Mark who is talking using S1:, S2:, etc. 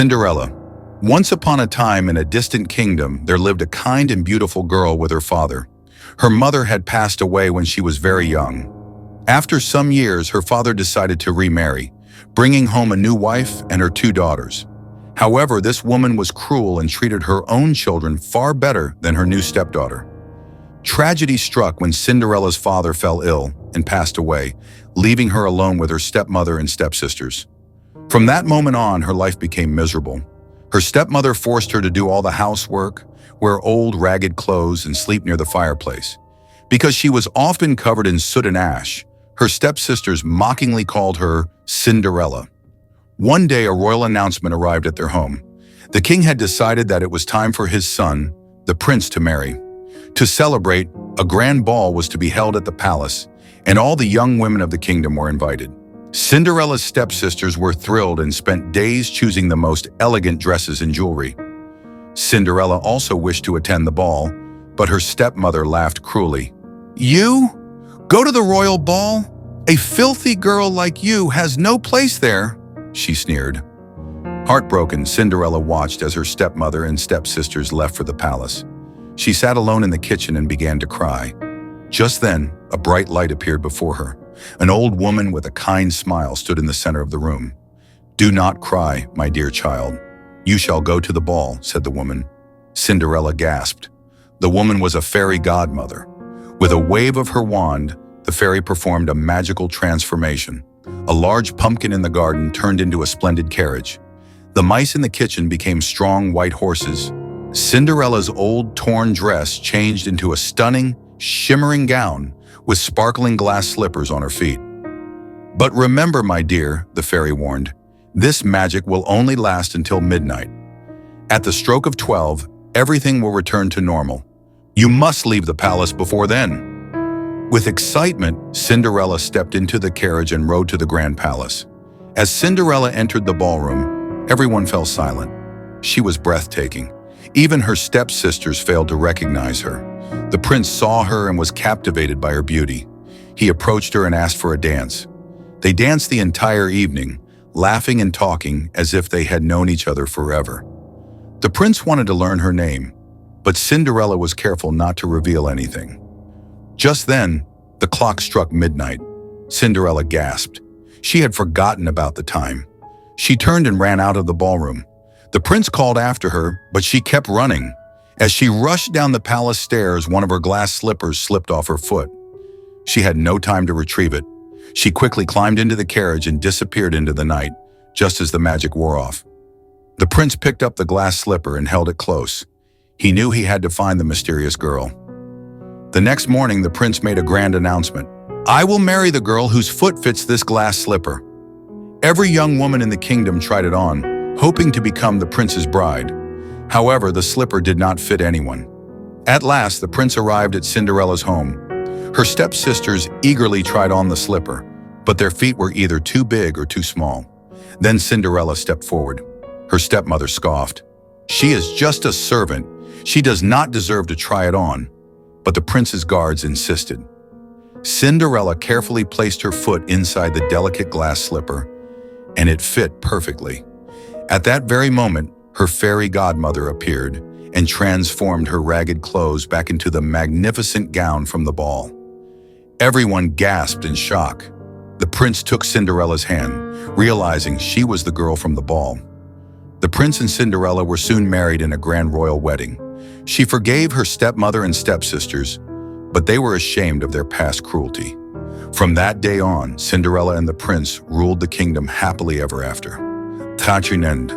S1: Cinderella. Once upon a time in a distant kingdom, there lived a kind and beautiful girl with her father. Her mother had passed away when she was very young. After some years, her father decided to remarry, bringing home a new wife and her two daughters. However, this woman was cruel and treated her own children far better than her new stepdaughter. Tragedy struck when Cinderella's father fell ill and passed away, leaving her alone with her stepmother and stepsisters. From that moment on, her life became miserable. Her stepmother forced her to do all the housework, wear old, ragged clothes, and sleep near the fireplace. Because she was often covered in soot and ash, her stepsisters mockingly called her Cinderella. One day, a royal announcement arrived at their home. The king had decided that it was time for his son, the prince, to marry. To celebrate, a grand ball was to be held at the palace, and all the young women of the kingdom were invited. Cinderella's stepsisters were thrilled and spent days choosing the most elegant dresses and jewelry. Cinderella also wished to attend the ball, but her stepmother laughed cruelly. "You? Go to the royal ball? A filthy girl like you has no place there," she sneered. Heartbroken, Cinderella watched as her stepmother and stepsisters left for the palace. She sat alone in the kitchen and began to cry. Just then, a bright light appeared before her. An old woman with a kind smile stood in the center of the room. "Do not cry, my dear child. You shall go to the ball," said the woman. Cinderella gasped. The woman was a fairy godmother. With a wave of her wand, the fairy performed a magical transformation. A large pumpkin in the garden turned into a splendid carriage. The mice in the kitchen became strong white horses. Cinderella's old, torn dress changed into a stunning, shimmering gown with sparkling glass slippers on her feet. "But remember, my dear," the fairy warned, "this magic will only last until midnight. At the stroke of 12, everything will return to normal. You must leave the palace before then." With excitement, Cinderella stepped into the carriage and rode to the grand palace. As Cinderella entered the ballroom, everyone fell silent. She was breathtaking. Even her stepsisters failed to recognize her. The prince saw her and was captivated by her beauty. He approached her and asked for a dance. They danced the entire evening, laughing and talking as if they had known each other forever. The prince wanted to learn her name, but Cinderella was careful not to reveal anything. Just then, the clock struck midnight. Cinderella gasped. She had forgotten about the time. She turned and ran out of the ballroom. The prince called after her, but she kept running. As she rushed down the palace stairs, one of her glass slippers slipped off her foot. She had no time to retrieve it. She quickly climbed into the carriage and disappeared into the night, just as the magic wore off. The prince picked up the glass slipper and held it close. He knew he had to find the mysterious girl. The next morning, the prince made a grand announcement. "I will marry the girl whose foot fits this glass slipper." Every young woman in the kingdom tried it on, hoping to become the prince's bride. However, the slipper did not fit anyone. At last, the prince arrived at Cinderella's home. Her stepsisters eagerly tried on the slipper, but their feet were either too big or too small. Then Cinderella stepped forward. Her stepmother scoffed. "She is just a servant. She does not deserve to try it on." But the prince's guards insisted. Cinderella carefully placed her foot inside the delicate glass slipper, and it fit perfectly. At that very moment, her fairy godmother appeared and transformed her ragged clothes back into the magnificent gown from the ball. Everyone gasped in shock. The prince took Cinderella's hand, realizing she was the girl from the ball. The prince and Cinderella were soon married in a grand royal wedding. She forgave her stepmother and stepsisters, but they were ashamed of their past cruelty. From that day on, Cinderella and the prince ruled the kingdom happily ever after. Touching end.